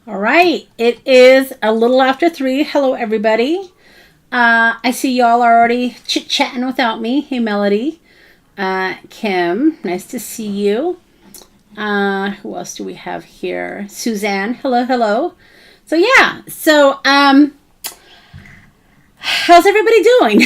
All right, it is a little after 3. Hello, everybody. I see y'all are already chit-chatting without me. Hey, Melody. Kim, nice to see you. Who else do we have here? Suzanne, hello, hello. So, yeah, how's everybody doing?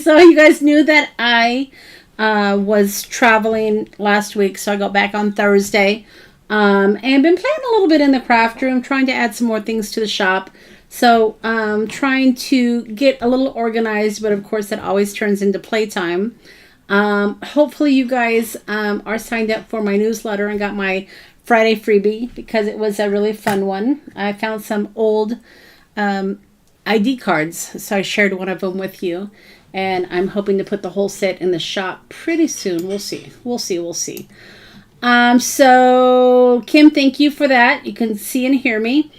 So, you guys knew that I was traveling last week, so I got back on Thursday. And been playing a little bit in the craft room, trying to add some more things to the shop. So, trying to get a little organized, but of course that always turns into playtime. Hopefully you guys are signed up for my newsletter and got my Friday freebie because it was a really fun one. I found some old ID cards, so I shared one of them with you. And I'm hoping to put the whole set in the shop pretty soon. We'll see. We'll see. So Kim, thank you for that. You can see and hear me.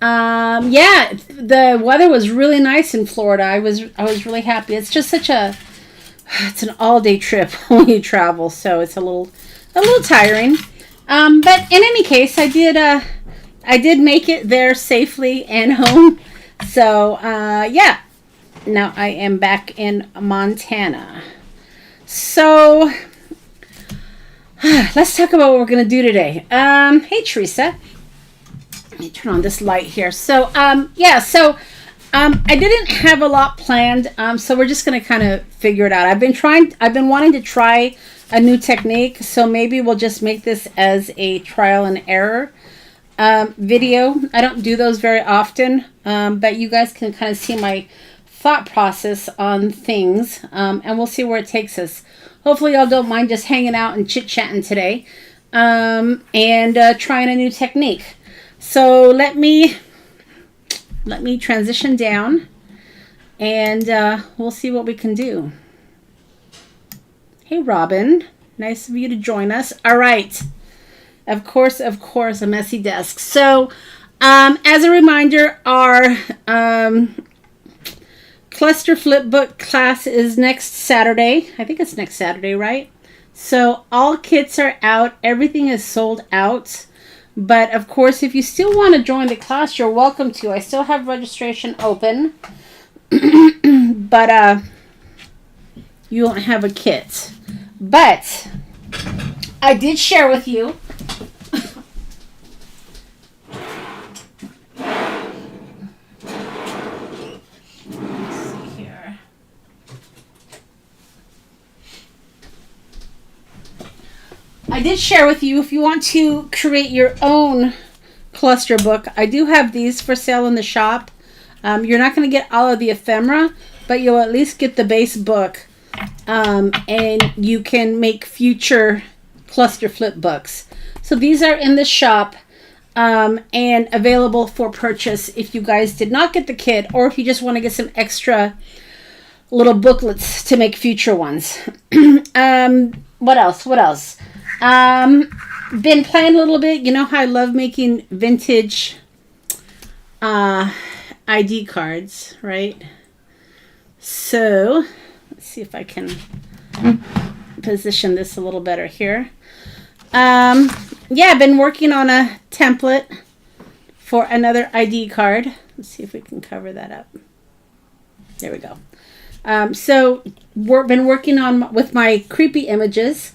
Yeah, the weather was really nice in Florida. I was really happy. It's just it's an all-day trip when you travel, so it's a little tiring. But in any case, I did make it there safely and home. So, yeah. Now I am back in Montana. So, let's talk about what we're going to do today. Hey, Teresa. Let me turn on this light here. So, yeah, I didn't have a lot planned, so we're just going to kind of figure it out. I've been wanting to try a new technique, so maybe we'll just make this as a trial and error video. I don't do those very often, but you guys can kind of see my thought process on things, and we'll see where it takes us. Hopefully y'all don't mind just hanging out and chit-chatting today, and trying a new technique. So let me transition down, and we'll see what we can do. Hey, Robin. Nice of you to join us. All right. Of course, a messy desk. So, as a reminder, our cluster flip book class is next Saturday. I think it's next Saturday, right? So all kits are out. Everything is sold out. But of course, if you still want to join the class, you're welcome to. I still have registration open. But you won't have a kit. But I did share with you. I did share with you, if you want to create your own cluster book, I do have these for sale in the shop. You're not going to get all of the ephemera, but you'll at least get the base book. And you can make future cluster flip books. So these are in the shop and available for purchase if you guys did not get the kit, or if you just want to get some extra little booklets to make future ones. What else? Been playing a little bit. You know how I love making vintage ID cards, right? So let's see if I can position this a little better here. Yeah, I've been working on a template for another ID card. Let's see if we can cover that up. There we go. So been working on with my creepy images.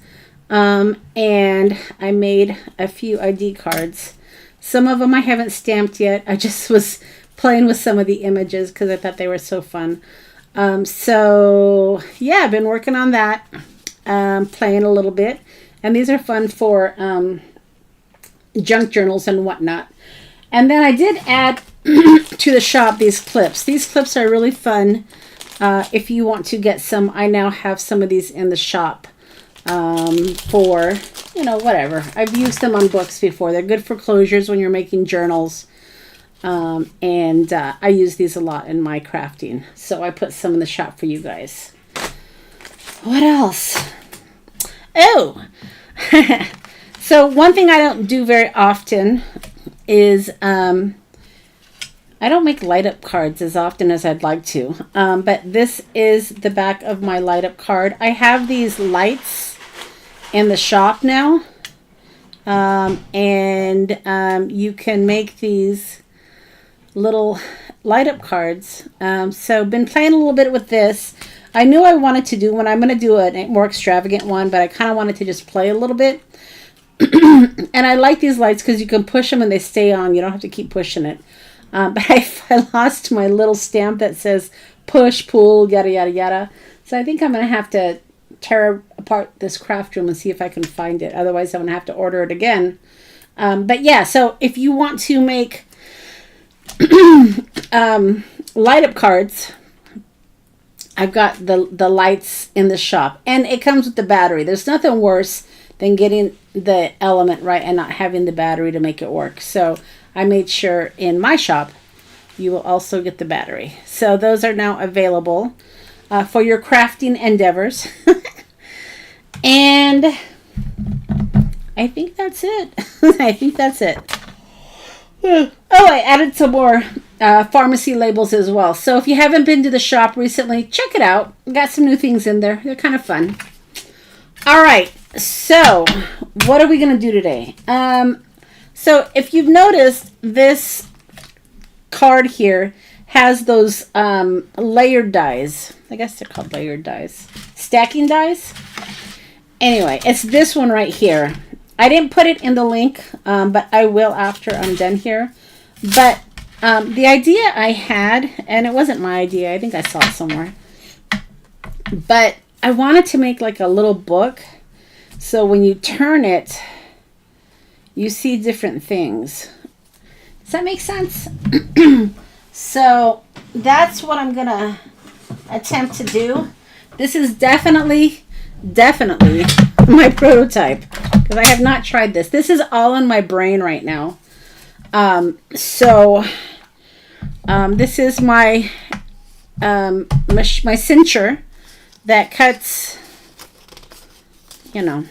And I made a few ID cards. Some of them I haven't stamped yet. I just was playing with some of the images because I thought they were so fun. So yeah, I've been working on that, playing a little bit. And these are fun for junk journals and whatnot. And then I did add to the shop these clips. These clips are really fun if you want to get some. I now have some of these in the shop. For, whatever. I've used them on books before. They're good for closures when you're making journals. And I use these a lot in my crafting. So I put some in the shop for you guys. What else? Oh! So one thing I don't do very often is I don't make light up cards as often as I'd like to. But this is the back of my light up card. I have these lights in the shop now, You can make these little light up cards. So been playing a little bit with this. I knew I wanted to do one. I'm going to do a more extravagant one, but I kind of wanted to just play a little bit. And I like these lights because you can push them and they stay on. You don't have to keep pushing it. But I lost my little stamp that says push, pull, yada, yada, yada. So I think I'm going to have to tear apart this craft room and see if I can find it. Otherwise, I'm going to have to order it again. But yeah, so if you want to make light up cards, I've got the lights in the shop. And it comes with the battery. There's nothing worse than getting the element right and not having the battery to make it work. So I made sure in my shop you will also get the battery. So those are now available for your crafting endeavors. And I think that's it. I think that's it. Oh, I added some more pharmacy labels as well. So if you haven't been to the shop recently, check it out. Got some new things in there. They're kind of fun. All right. So what are we going to do today? So if you've noticed, this card here has those layered dies. I guess they're called layered dies. Stacking dies. Anyway, it's this one right here. I didn't put it in the link, but I will after I'm done here. But the idea I had, and it wasn't my idea. I think I saw it somewhere. But I wanted to make like a little book. So when you turn it, you see different things. Does that make sense? So that's what I'm going to attempt to do. This is definitely my prototype because I have not tried this. This is all in my brain right now. This is my my cincher that cuts, you know,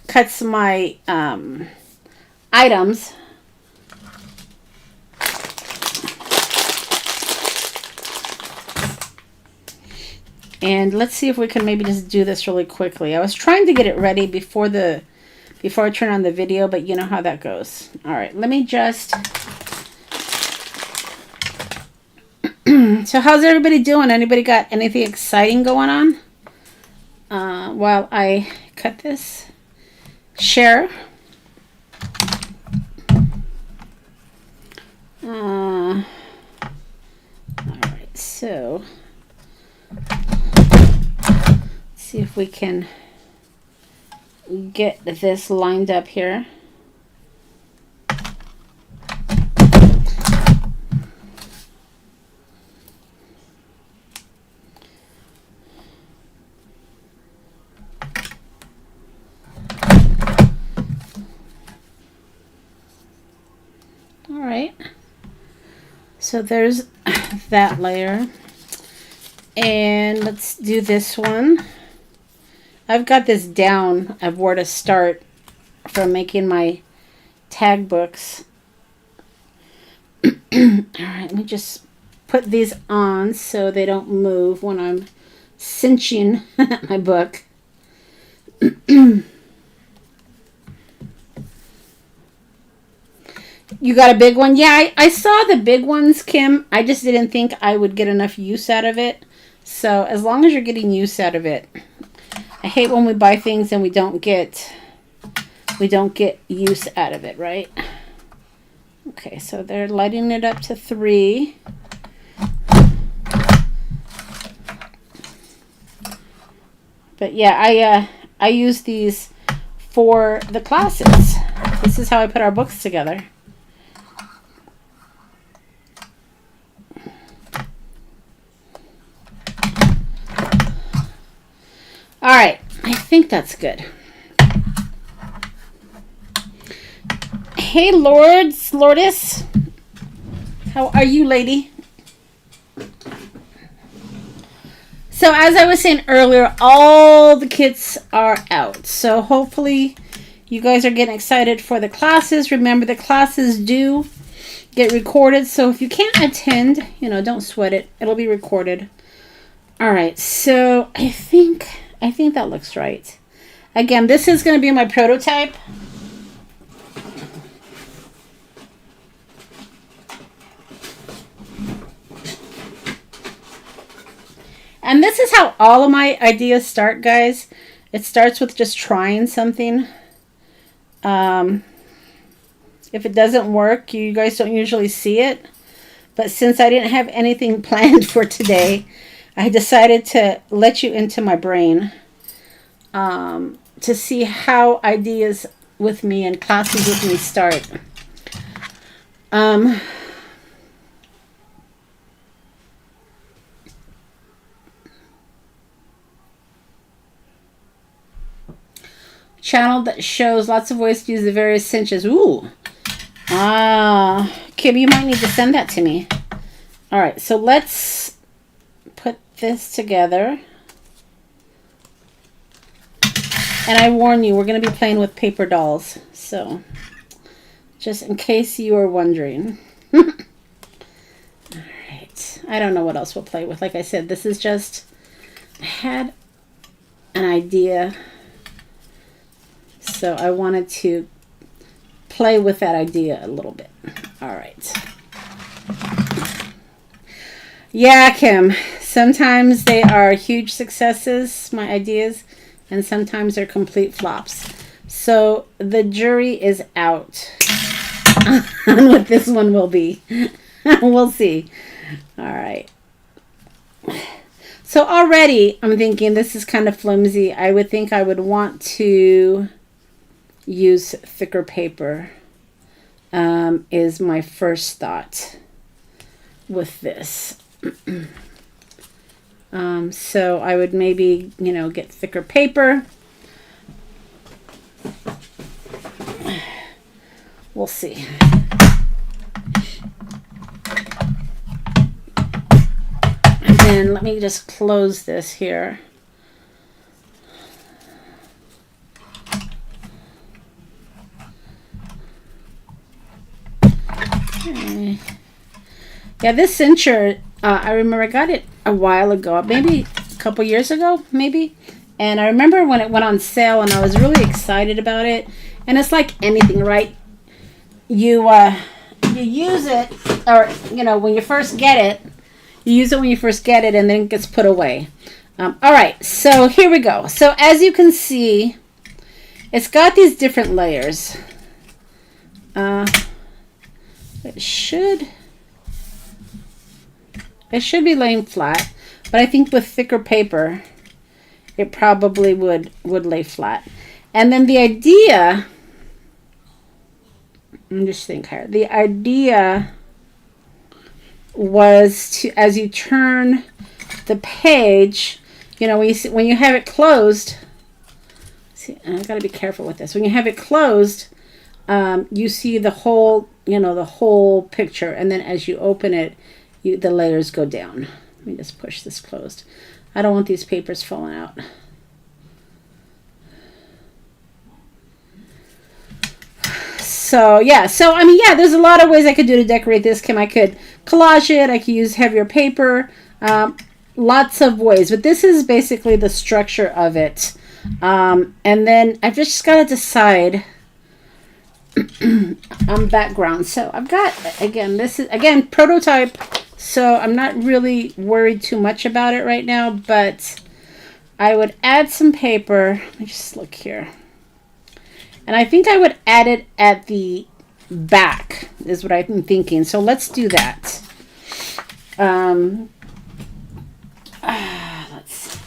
cuts my items. And let's see if we can maybe just do this really quickly. I was trying to get it ready before I turn on the video, but you know how that goes. All right, let me just... So how's everybody doing? Anybody got anything exciting going on? While I cut this. Share. All right, so... see if we can get this lined up here. All right. So there's that layer. And let's do this one. I've got this down of where to start from making my tag books. All right, let me just put these on so they don't move when I'm cinching my book. You got a big one? Yeah, I saw the big ones, Kim. I just didn't think I would get enough use out of it. So as long as you're getting use out of it. I hate when we buy things and we don't get use out of it, right? Okay, so they're lighting it up to 3. But yeah, I use these for the classes. This is how I put our books together. All right, I think that's good. Hey, Lourdes. How are you, lady? So as I was saying earlier, all the kits are out. So hopefully you guys are getting excited for the classes. Remember, the classes do get recorded. So if you can't attend, you know, don't sweat it. It'll be recorded. All right, so I think that looks right. Again, this is going to be my prototype. And this is how all of my ideas start, guys. It starts with just trying something. If it doesn't work, you guys don't usually see it. But since I didn't have anything planned for today, I decided to let you into my brain to see how ideas with me and classes with me start. Channel that shows lots of ways to use the various cinches. Ooh. Kim, you might need to send that to me. All right, so let's put this together. And I warn you, we're going to be playing with paper dolls. So, just in case you are wondering. All right. I don't know what else we'll play with. Like I said, this is just, I had an idea. So I wanted to play with that idea a little bit. All right. Yeah, Kim. Sometimes they are huge successes, my ideas, and sometimes they're complete flops. So the jury is out on what this one will be. We'll see. All right. So already I'm thinking this is kind of flimsy. I would think I would want to use thicker paper is my first thought with this. So I would maybe, you know, get thicker paper. We'll see. And then let me just close this here. Okay. Yeah, this cincher, I remember I got it a while ago, maybe a couple years ago, maybe. And I remember when it went on sale and I was really excited about it. And it's like anything, right? You use it, or, you know, when you first get it, you use it when you first get it and then it gets put away. All right, so here we go. So as you can see, it's got these different layers. It should be laying flat, but I think with thicker paper, it probably would lay flat. And then the idea, I'm just thinking higher. The idea was to, as you turn the page, you know, when you have it closed, see, I gotta be careful with this. When you have it closed, you see the whole, you know, the whole picture, and then as you open it, the layers go down. Let me just push this closed. I don't want these papers falling out. So yeah, so I mean, yeah, there's a lot of ways I could do to decorate this, Kim. I could collage it, I could use heavier paper, lots of ways, but this is basically the structure of it. And then I've just got to decide on background. So I've got, again, this is, again, prototype, so I'm not really worried too much about it right now, but I would add some paper. Let me just look here. And I think I would add it at the back is what I'm thinking. So let's do that. Let's see.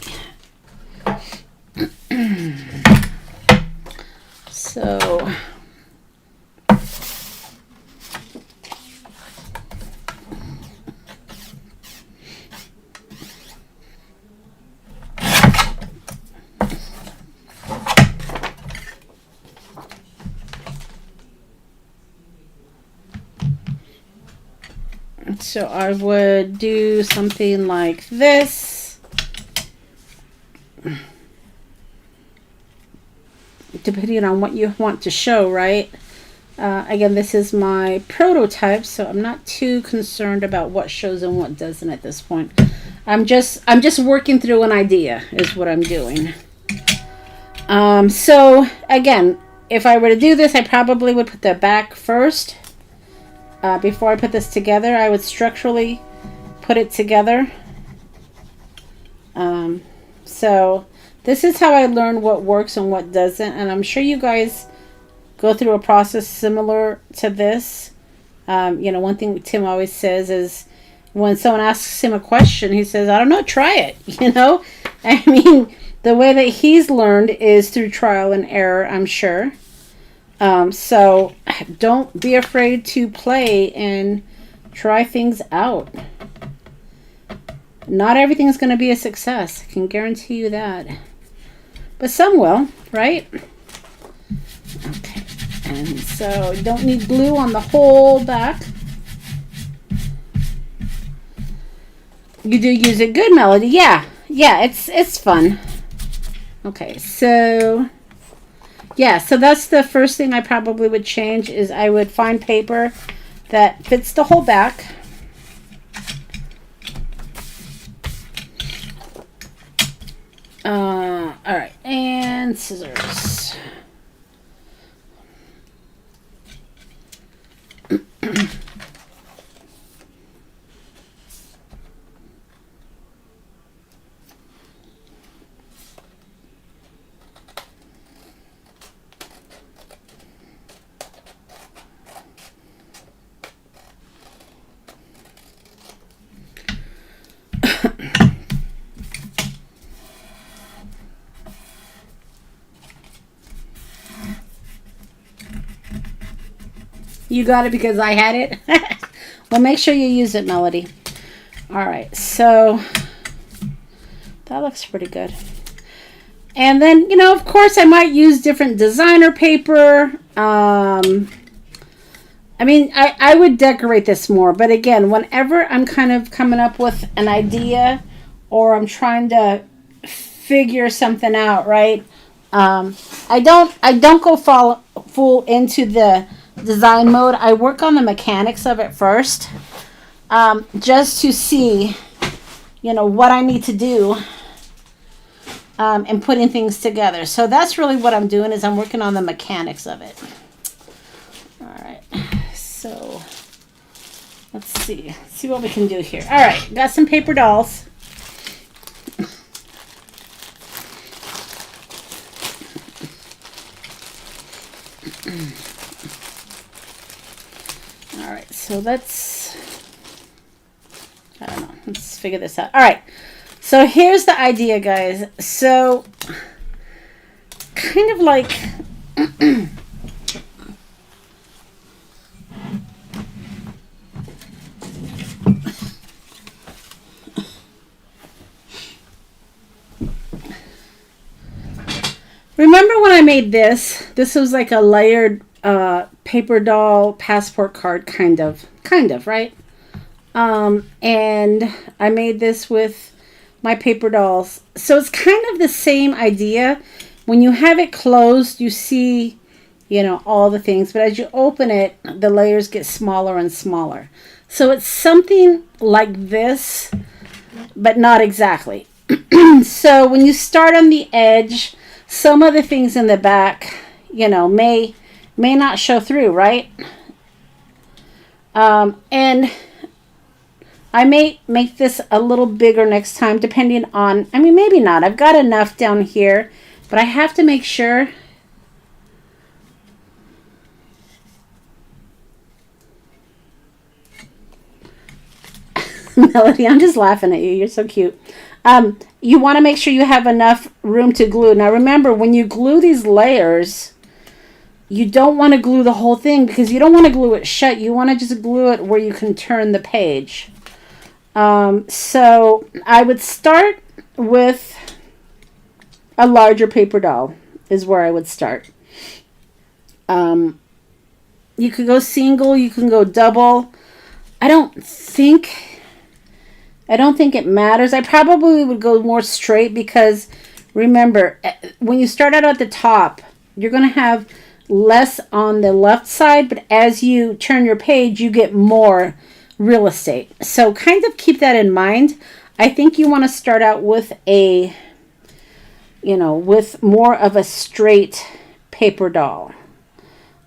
So So I would do something like this, depending on what you want to show, right? Again, this is my prototype, so I'm not too concerned about what shows and what doesn't at this point. I'm just working through an idea is what I'm doing. So again, if I were to do this, I probably would put the back first. Before I put this together, I would structurally put it together. So this is how I learned what works and what doesn't, and I'm sure you guys go through a process similar to this. You know, one thing Tim always says is when someone asks him a question, he says, I don't know, try it. You know, I mean, the way that he's learned is through trial and error, I'm sure. So don't be afraid to play and try things out. Not everything's going to be a success. I can guarantee you that. But some will, right? Okay. And so you don't need glue on the whole back. You do use a good Melody. Yeah. Yeah, it's fun. Okay, so yeah, so that's the first thing I probably would change is I would find paper that fits the whole back. All right, and scissors. You got it because I had it. Well, make sure you use it, Melody. All right, so that looks pretty good. And then, you know, of course, I might use different designer paper. I mean, I would decorate this more. But again, whenever I'm kind of coming up with an idea or I'm trying to figure something out, right? I don't go full into the design mode. I work on the mechanics of it first, just to see, you know, what I need to do, and putting things together. So that's really what I'm doing, is I'm working on the mechanics of it. All right, so let's see what we can do here. All right, got some paper dolls. All right, so let's figure this out. All right, so here's the idea, guys. So kind of like remember when I made this? This was like a layered paper doll passport card, kind of, right? And I made this with my paper dolls. So it's kind of the same idea. When you have it closed, you see, you know, all the things. But as you open it, the layers get smaller and smaller. So it's something like this, but not exactly. So when you start on the edge, some of the things in the back, you know, may not show through, right? And I may make this a little bigger next time, depending on, I mean, maybe not. I've got enough down here, but I have to make sure. Melody, I'm just laughing at you. You're so cute. You want to make sure you have enough room to glue. Now, remember, when you glue these layers, you don't want to glue the whole thing because you don't want to glue it shut. You want to just glue it where you can turn the page. So I would start with a larger paper doll is where I would start. You could go single, you can go double. I don't think it matters. I probably would go more straight because remember, when you start out at the top, you're going to have less on the left side, but as you turn your page, you get more real estate. So kind of keep that in mind. I think you want to start out with a you know, with more of a straight paper doll.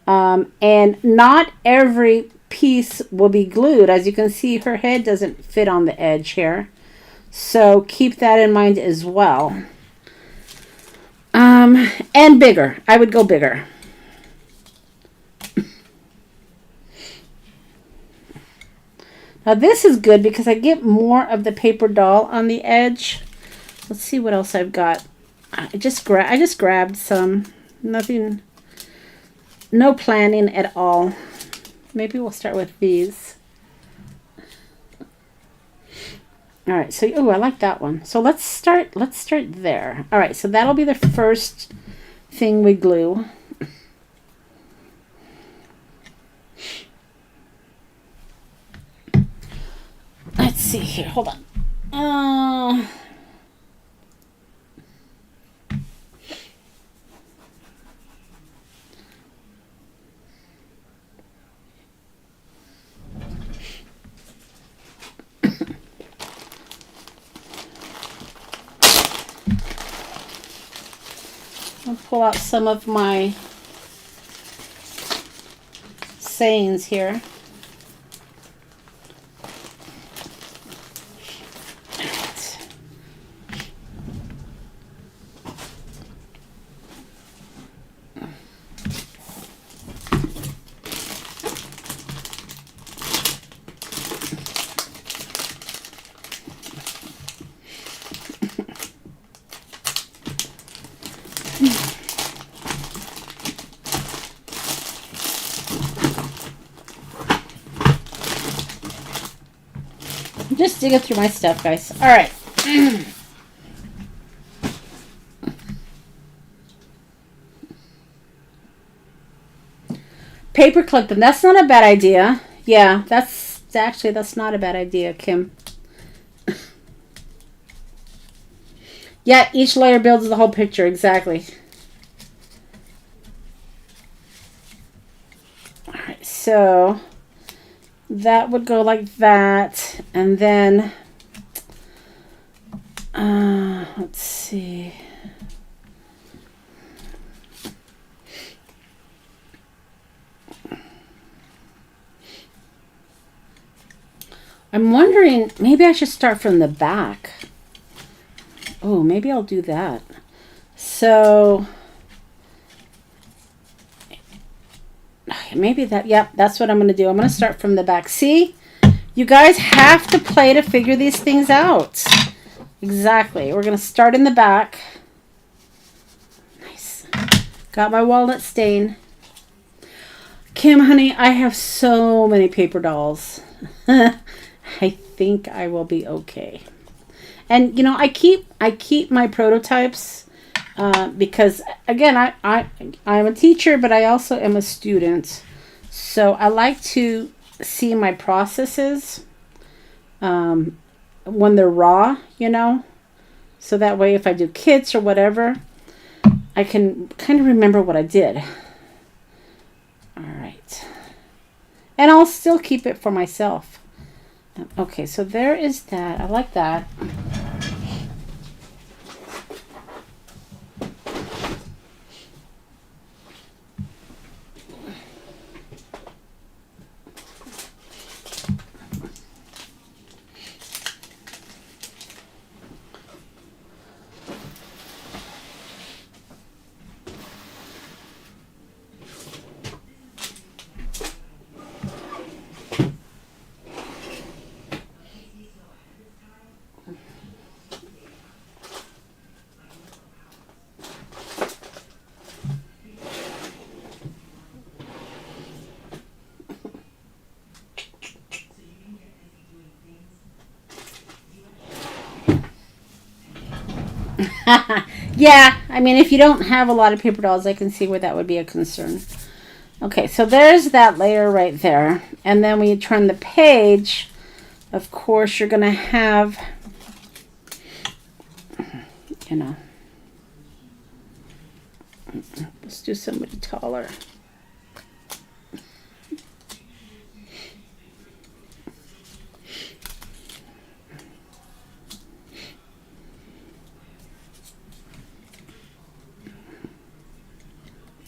And not every piece will be glued. As you can see, her head doesn't fit on the edge here. So keep that in mind as well. And bigger. I would go bigger. Now this is good because I get more of the paper doll on the edge. Let's see what else I've got. I just grabbed some. Nothing, no planning at all. Maybe we'll start with these. All right, so oh, I like that one. So let's start there. All right, so that'll be the first thing we glue. Let's see here. Hold on. I'll pull out some of my sayings here. Just digging through my stuff, guys. All right. Paper clip them. That's not a bad idea. Yeah, that's not a bad idea, Kim. Yeah, each layer builds the whole picture. Exactly. All right, so that would go like that, and then let's see. I'm wondering, maybe I should start from the back. Oh, maybe I'll do that. So maybe that, yep, that's what I'm going to do. I'm going to start from the back. See, you guys have to play to figure these things out. Exactly. We're going to start in the back. Nice. Got my walnut stain. Kim, honey, I have so many paper dolls. I think I will be okay. And, you know, I keep my prototypes because, again, I'm a teacher, but I also am a student. So I like to see my processes when they're raw, you know. So that way, if I do kits or whatever, I can kind of remember what I did. All right. And I'll still keep it for myself. Okay, so there is that. I like that. Yeah, I mean, if you don't have a lot of paper dolls, I can see where that would be a concern. Okay, so there's that layer right there. And then when you turn the page, of course, you're going to have, you know, let's do somebody taller.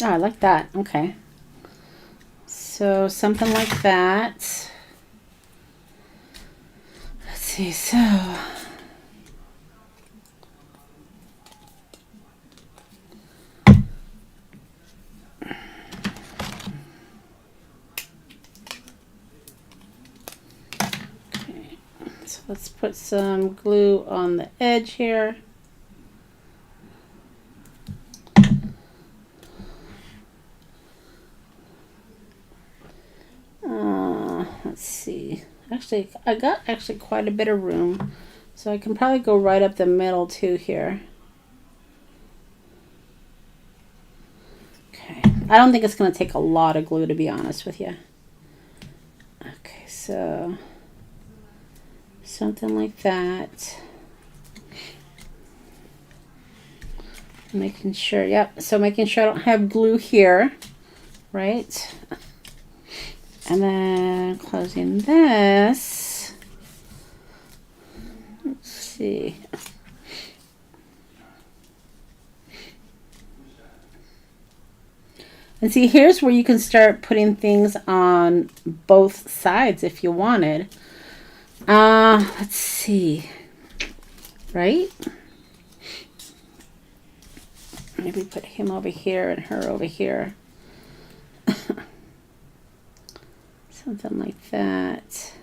Oh, I like that. Okay. So something like that. Let's see. So okay. So let's put some glue on the edge here. Let's see. Actually, I got quite a bit of room, so I can probably go right up the middle too here. Okay. I don't think it's going to take a lot of glue, to be honest with you. Okay, so something like that. Making sure, yep. So making sure I don't have glue here, right? And then closing this. Let's see. And see, here's where you can start putting things on both sides if you wanted. Let's see. Right? Maybe put him over here and her over here. Something like that.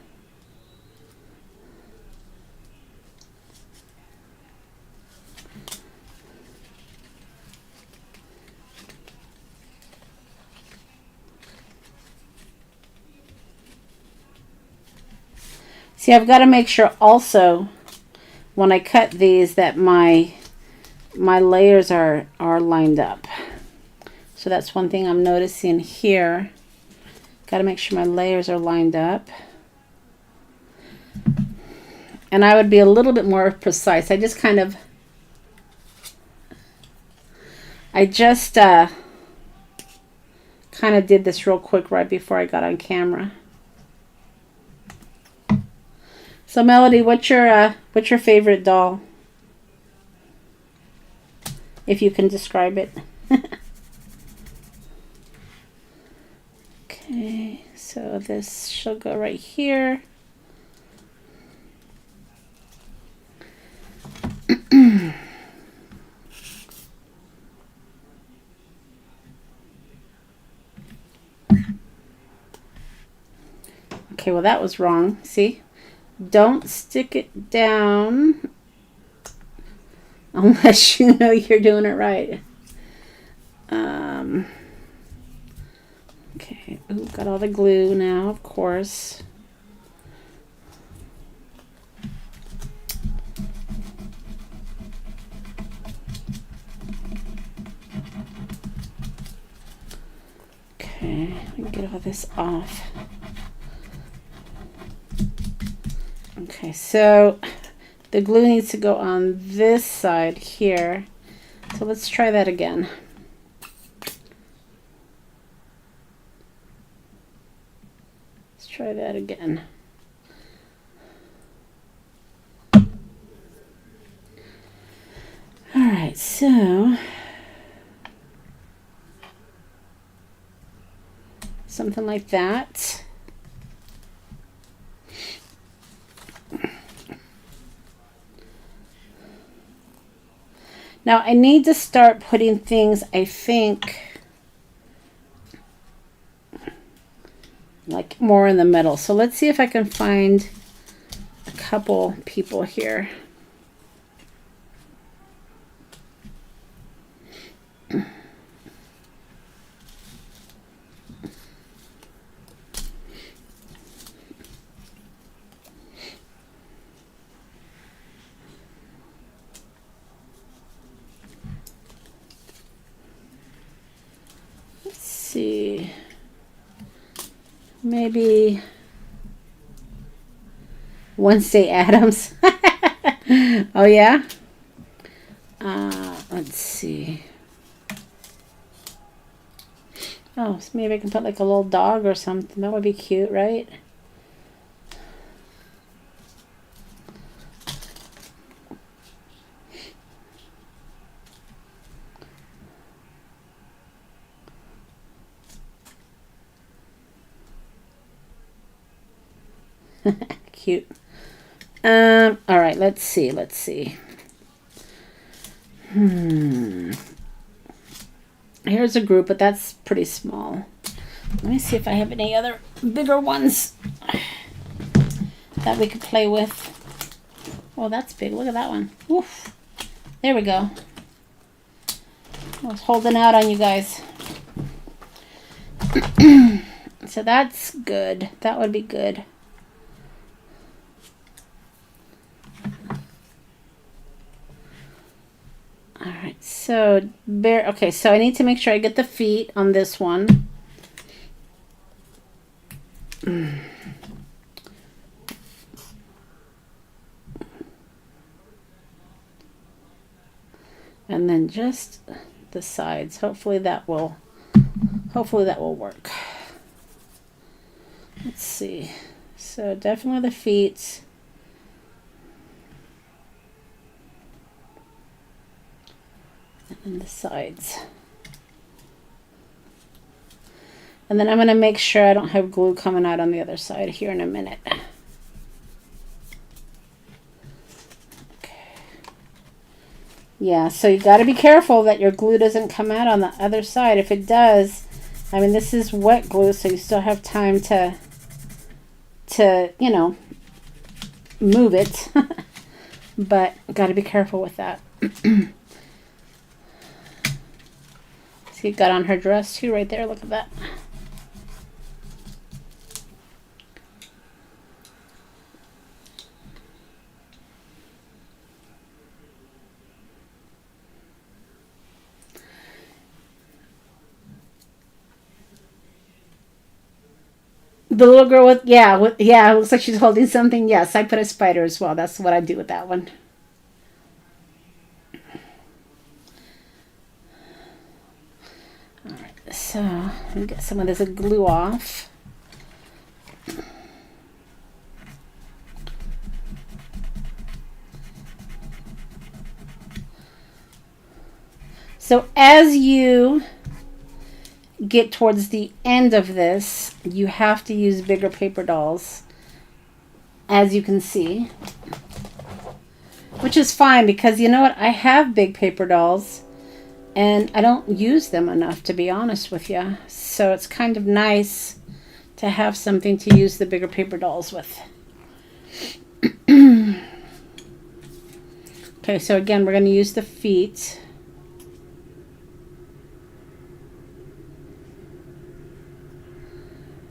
See, I've got to make sure also when I cut these that my layers are lined up. So that's one thing I'm noticing here. Got to make sure my layers are lined up. And I would be a little bit more precise. I just kind of, kind of did this real quick right before I got on camera. So Melody, what's your favorite doll? If you can describe it. Okay, so this shall go right here. Okay, well that was wrong. See? Don't stick it down unless you know you're doing it right. Okay, ooh, got all the glue now, of course. Okay, let me get all this off. Okay, so the glue needs to go on this side here. So let's try that again. Let's try that again. All right, so something like that. Now I need to start putting things, I think, like more in the middle. So let's see if I can find a couple people here. See, maybe Wednesday Addams. Oh yeah. Let's see. Oh, so maybe I can put like a little dog or something. That would be cute, right? cute. All right, let's see. Here's a group, but that's pretty small. Let me see if I have any other bigger ones that we could play with. Oh, that's big. Look at that one. Oof. There we go. I was holding out on you guys. So that's good. That would be good. All right. So okay, so I need to make sure I get the feet on this one. And then just the sides. Hopefully that will work. Let's see. So definitely the feet. And then the sides. And then I'm going to make sure I don't have glue coming out on the other side here in a minute. Yeah, so you got to be careful that your glue doesn't come out on the other side. If it does, I mean, this is wet glue, so you still have time to you know, move it. But got to be careful with that. See, it got on her dress too right there. Look at that. The little girl with, yeah, it looks like she's holding something. Yes, I put a spider as well. That's what I do with that one. All right, so let me get some of this glue off. So as you get towards the end of this, you have to use bigger paper dolls, as you can see, which is fine because you know what, I have big paper dolls and I don't use them enough, to be honest with you. So it's kind of nice to have something to use the bigger paper dolls with. Okay, so again, we're going to use the feet.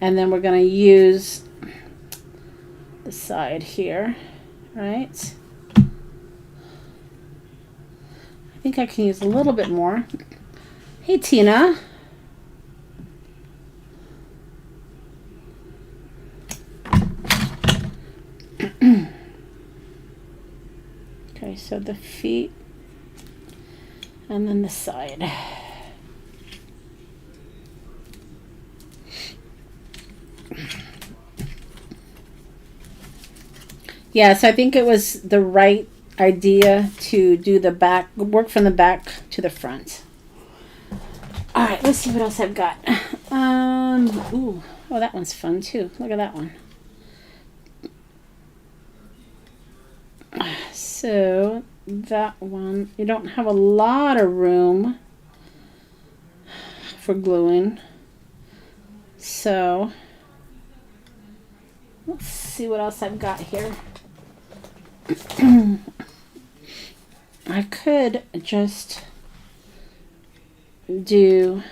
And then we're going to use the side here, right? I think I can use a little bit more. Hey, Tina. Okay, so the feet and then the side. Yeah, so I think it was the right idea to do the back, work from the back to the front. All right, let's see what else I've got. Ooh, oh, that one's fun too. Look at that one. So that one, you don't have a lot of room for gluing. So let's see what else I've got here. I could just do,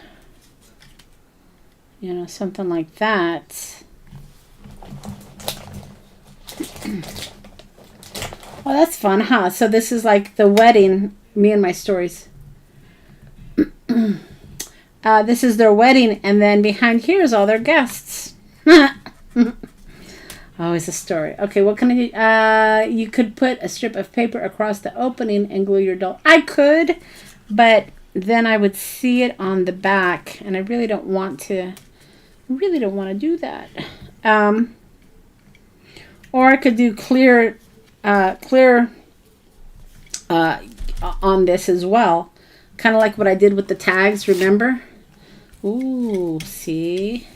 you know, something like that. Well, that's fun, huh? So this is like the wedding, me and my stories. This is their wedding, and then behind here is all their guests. Always a story. Okay, what can I do? You could put a strip of paper across the opening and glue your doll. I could, but then I would see it on the back, and I really don't want to. Do that. Or I could do clear on this as well, kind of like what I did with the tags. Remember? Ooh, see.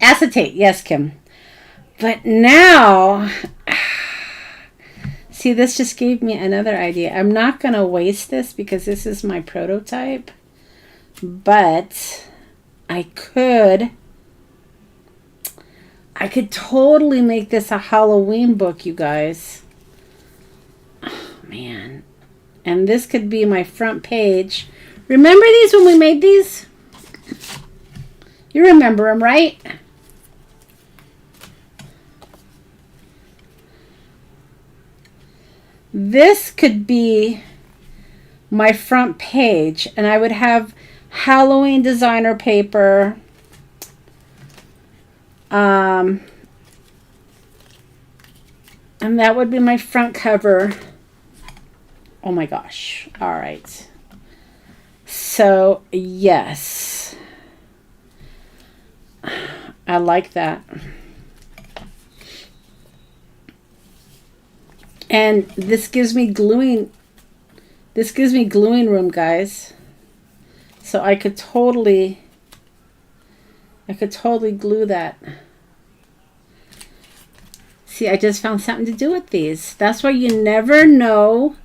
Acetate, yes, Kim. But now, see, this just gave me another idea. I'm not going to waste this because this is my prototype. But I could totally make this a Halloween book, you guys. Oh, man. And this could be my front page. Remember these when we made these? You remember them, right? This could be my front page, and I would have Halloween designer paper. And that would be my front cover. Oh my gosh. All right. So, yes. I like that. And this gives me gluing room, guys. So I could totally glue that. See, I just found something to do with these. That's why you never know.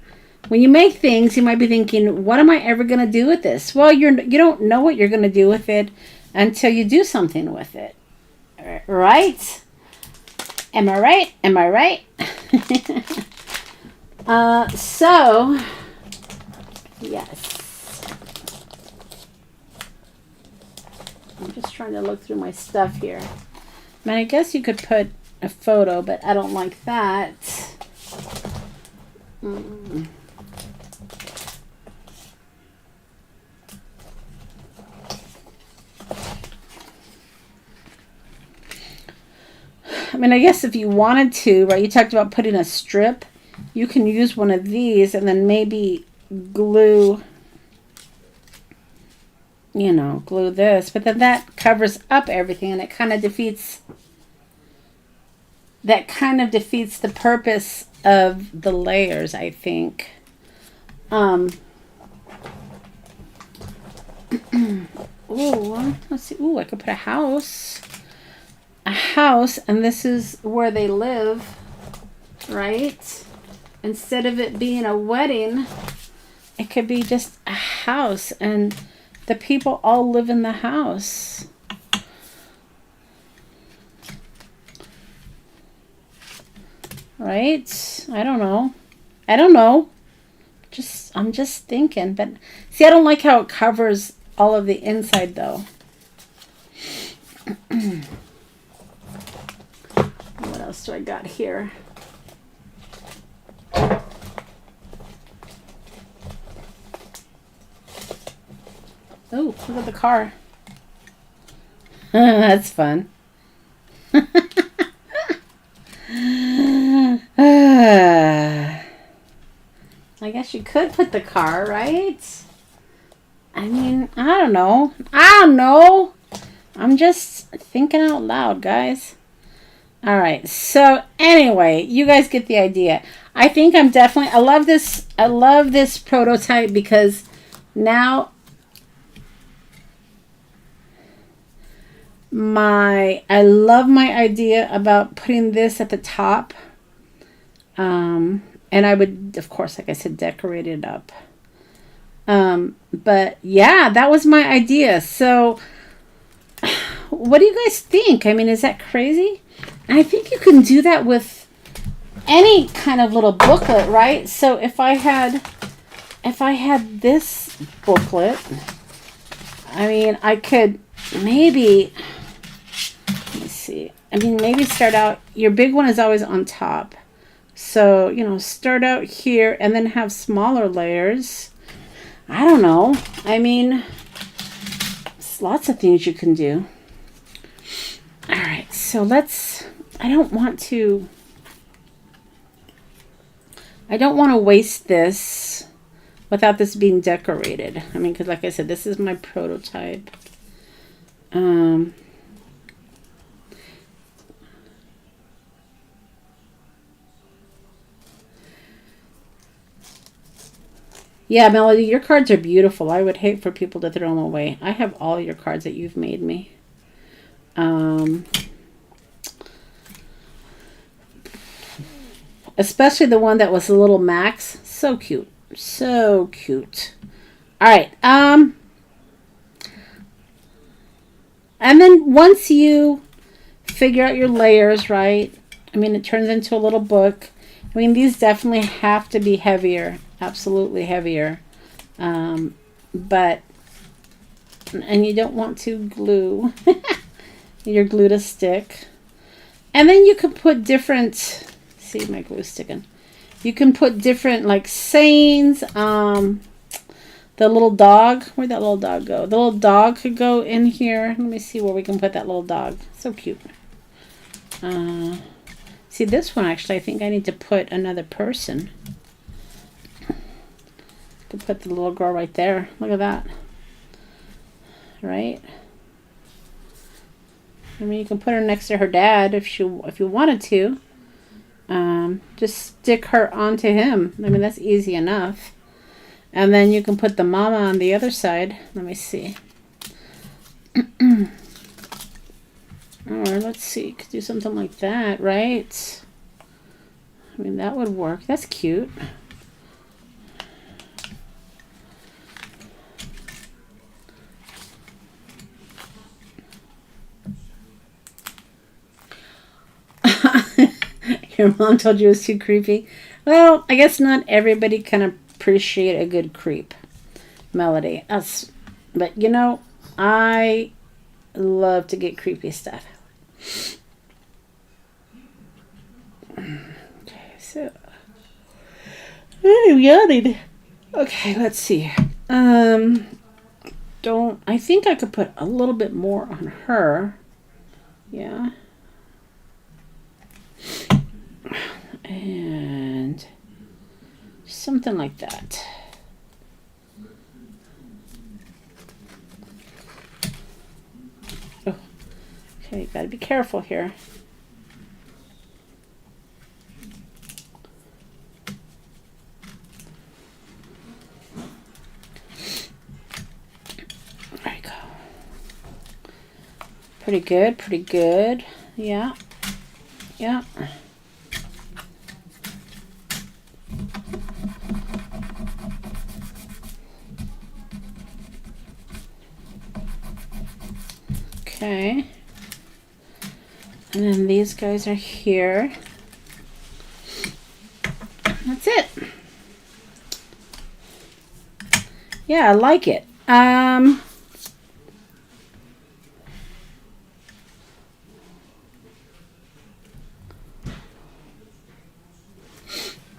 When you make things, you might be thinking, what am I ever going to do with this? Well, you don't know what you're going to do with it until you do something with it. Right? Am I right? Am I right? So, yes. I'm just trying to look through my stuff here. I mean, I guess you could put a photo, but I don't like that. I mean, I guess if you wanted to, right, you talked about putting a strip. You can use one of these and then maybe glue, you know, glue this. But then that covers up everything and it kind of defeats, the purpose of the layers, I think. Ooh, let's see. Ooh, I could put a house, and this is where they live, right? Instead of it being a wedding, it could be just a house, and the people all live in the house. Right? I don't know. I'm just thinking, but see, I don't like how it covers all of the inside though. What else do I got here? Oh, look at the car. That's fun. I guess you could put the car, right? I mean, I don't know. I'm just thinking out loud, guys. All right. So anyway, you guys get the idea. I think I love this. I love this prototype because now I love my idea about putting this at the top. And I would, of course, like I said, decorate it up. But yeah, that was my idea. So what do you guys think? I mean, is that crazy? And I think you can do that with any kind of little booklet, right? So if I had this booklet, I mean, I could maybe, let me see. I mean, maybe start out, your big one is always on top. So, you know, start out here and then have smaller layers. I don't know. I mean, there's lots of things you can do. All right, so I don't want to waste this without this being decorated. I mean, because like I said, this is my prototype. Yeah, Melody, your cards are beautiful. I would hate for people to throw them away. I have all your cards that you've made me. Especially the one that was a little Max. So cute. So cute. All right. And then once you figure out your layers, right? I mean, it turns into a little book. I mean, these definitely have to be heavier. Absolutely heavier. But, and you don't want to glue your glue to stick. And then you can put different, see my glue sticking. You can put different like sayings. The little dog, where'd that little dog go? The little dog could go in here. Let me see where we can put that little dog. So cute. See this one actually, I think I need to put another person. Could put the little girl right there. Look at that. Right? I mean, you can put her next to her dad if you wanted to. Just stick her onto him. I mean, that's easy enough. And then you can put the mama on the other side. Let me see. Or let's see. Could do something like that, right? I mean, that would work. That's cute. Your mom told you it was too creepy. Well, I guess not everybody can appreciate a good creep, Melody. But you know, I love to get creepy stuff. Okay, so I'm yawning. Okay, let's see. I think I could put a little bit more on her. Yeah. And something like that. Oh, okay, gotta be careful here. There you go. Pretty good, pretty good. Yeah, yeah. Okay. And then these guys are here. That's it. Yeah, I like it.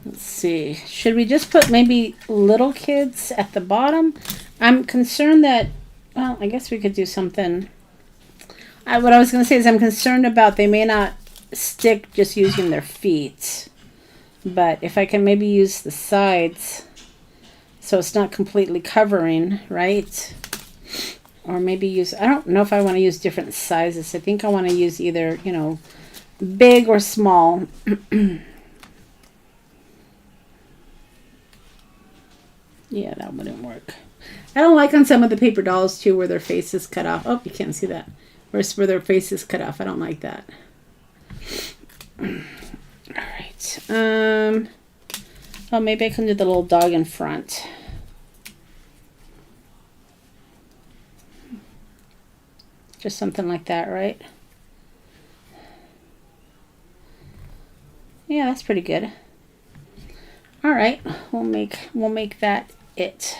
Let's see. Should we just put maybe little kids at the bottom? I'm concerned that, well, I guess we could do something. What I was going to say is I'm concerned about they may not stick just using their feet. But if I can maybe use the sides so it's not completely covering, right? Or maybe use, I don't know if I want to use different sizes. I think I want to use either, you know, big or small. Yeah, that wouldn't work. I don't like on some of the paper dolls too where their face is cut off. Oh, you can't see that. Where their face is cut off. I don't like that. All right. Oh, maybe I can do the little dog in front. Just something like that, right? Yeah, that's pretty good. All right, we'll make that it.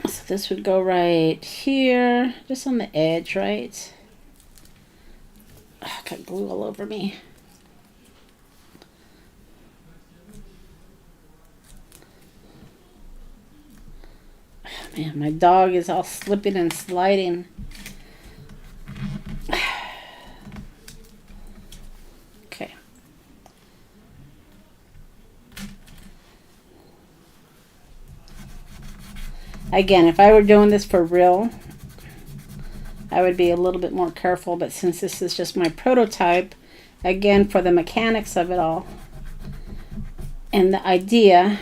So this would go right here, just on the edge, right? Oh, got glue all over me. Oh, man, my dog is all slipping and sliding. Okay. Again, if I were doing this for real, I would be a little bit more careful, but since this is just my prototype, again, for the mechanics of it all and the idea,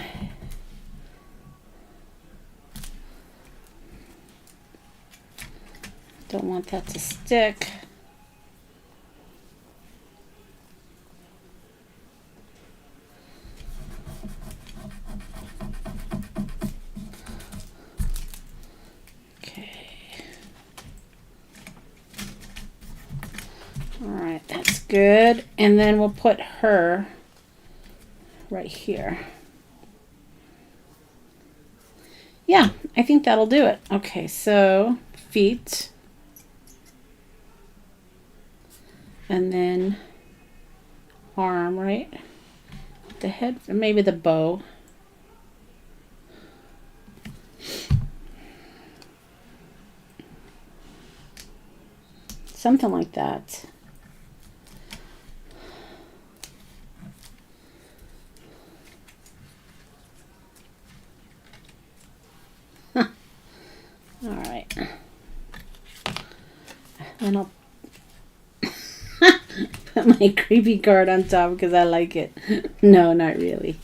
don't want that to stick. Alright, that's good. And then we'll put her right here. Yeah, I think that'll do it. Okay, so feet. And then arm, right? The head, or maybe the bow. Something like that. All right. And I'll put my creepy card on top because I like it. No, not really.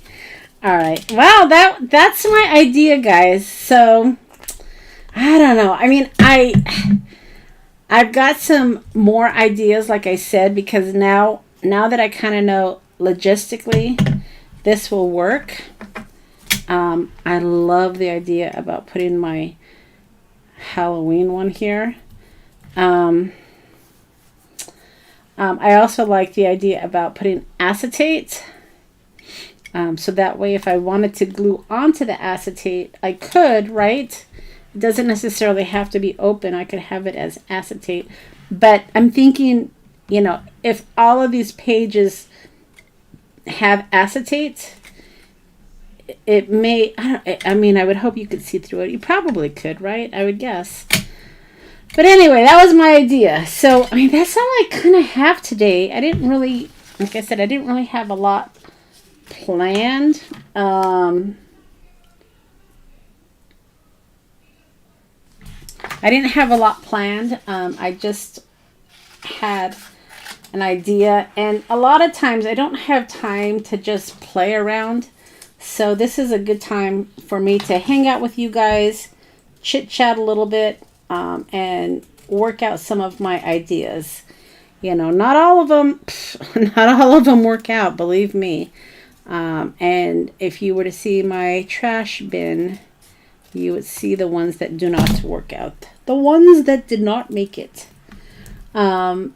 All right. Well, that's my idea, guys. So I don't know. I mean, I've got some more ideas, like I said, because now that I kind of know logistically this will work. I love the idea about putting my Halloween one here. I also like the idea about putting acetate. So that way if I wanted to glue onto the acetate, I could, right? It doesn't necessarily have to be open. I could have it as acetate. But I'm thinking, you know, if all of these pages have acetate, it may, I mean, I would hope you could see through it. You probably could, right? I would guess. But anyway, that was my idea. So, I mean, that's all I kind of have today. I didn't really, like I said, I didn't really have a lot planned. I didn't have a lot planned. I just had an idea. And a lot of times I don't have time to just play around. So this is a good time for me to hang out with you guys, chit chat a little bit, and work out some of my ideas. You know, not all of them work out, believe me. And if you were to see my trash bin, you would see the ones that do not work out. The ones that did not make it. And,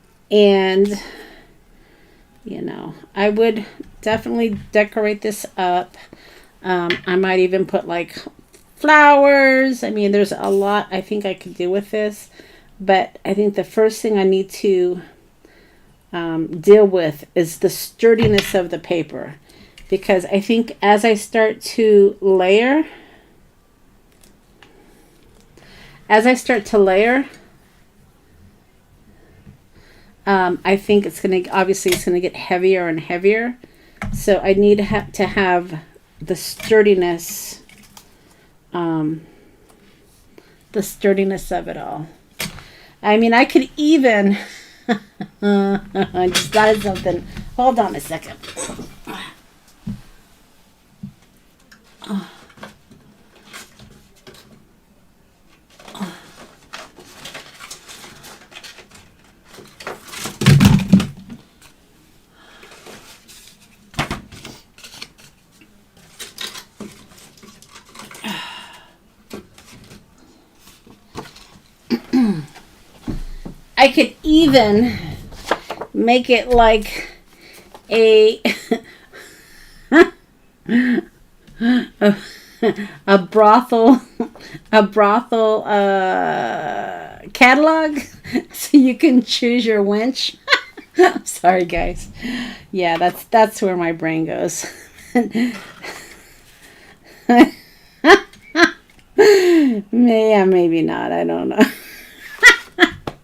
you know, I would definitely decorate this up. I might even put like flowers. I mean, there's a lot I think I could do with this. But I think the first thing I need to deal with is the sturdiness of the paper. Because I think as I start to layer, I think it's going to, obviously it's going to get heavier and heavier. So I need to have the sturdiness of it all. I mean, I could even, I just thought of something. Hold on a second. I could even make it like a a brothel catalog, so you can choose your wench. Sorry, guys. Yeah, that's where my brain goes. Yeah, maybe not. I don't know.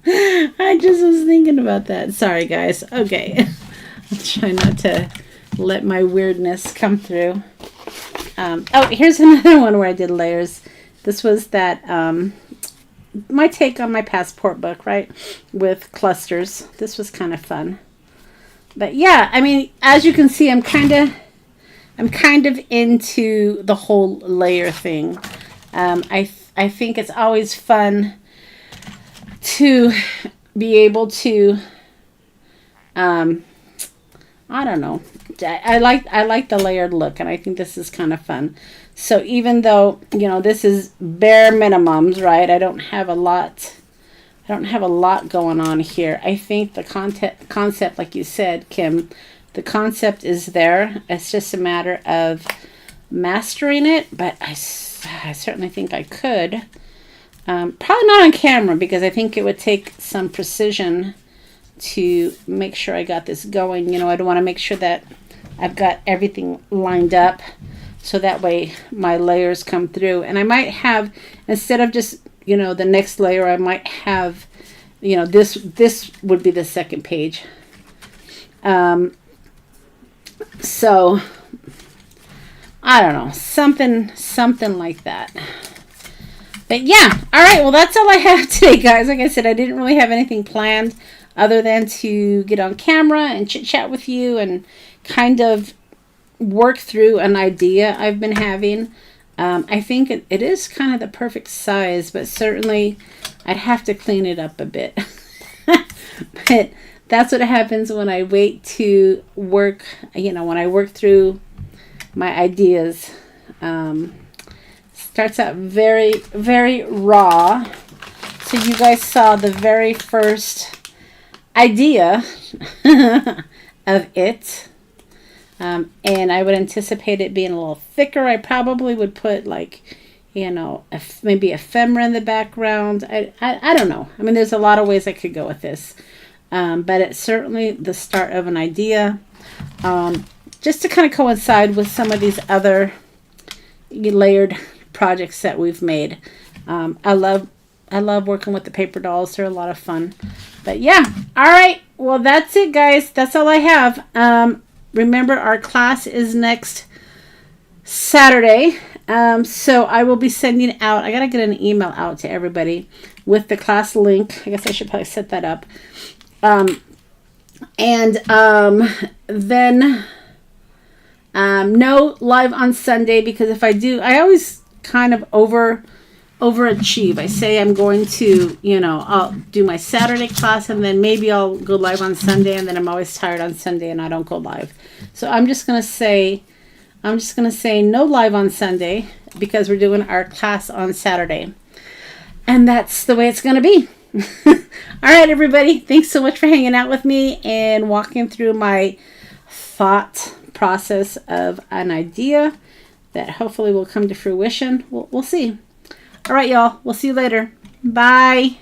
I just was thinking about that. Sorry, guys. Okay. I'll try not to let my weirdness come through. Oh, here's another one where I did layers. This was that, my take on my passport book, right? With clusters. This was kind of fun. But yeah, I mean, as you can see, I'm kind of into the whole layer thing. I think it's always fun to be able to, I don't know. I like the layered look, and I think this is kind of fun. So even though, you know, this is bare minimums, right? I don't have a lot going on here. I think the concept, like you said, Kim, the concept is there. It's just a matter of mastering it, but I certainly think I could. Probably not on camera, because I think it would take some precision to make sure I got this going. You know, I'd want to make sure that I've got everything lined up, so that way my layers come through. And I might have, instead of just, you know, the next layer, I might have, you know, this would be the second page. So I don't know, something like that. But yeah, all right, well, that's all I have today, guys. Like I said, I didn't really have anything planned other than to get on camera and chit chat with you and kind of work through an idea I've been having. I think it is kind of the perfect size, but certainly I'd have to clean it up a bit. But that's what happens when I wait to work, you know, when I work through my ideas. Starts out very, very raw. So you guys saw the very first idea of it. And I would anticipate it being a little thicker. I probably would put, like, you know, maybe ephemera in the background. I don't know. I mean, there's a lot of ways I could go with this. But it's certainly the start of an idea. Just to kind of coincide with some of these other layered projects that we've made. I love working with the paper dolls. They're a lot of fun. But yeah. All right. Well, that's it, guys. That's all I have. Remember, our class is next Saturday. So I will be sending out, I got to get an email out to everybody with the class link. I guess I should probably set that up. Then no live on Sunday, because if I do, I always kind of overachieve. I say I'm going to, you know, I'll do my Saturday class, and then maybe I'll go live on Sunday, and then I'm always tired on Sunday and I don't go live. So I'm just going to say no live on Sunday, because we're doing our class on Saturday. And that's the way it's going to be. All right, everybody. Thanks so much for hanging out with me and walking through my thought process of an idea that hopefully will come to fruition. We'll see. All right, y'all. We'll see you later. Bye.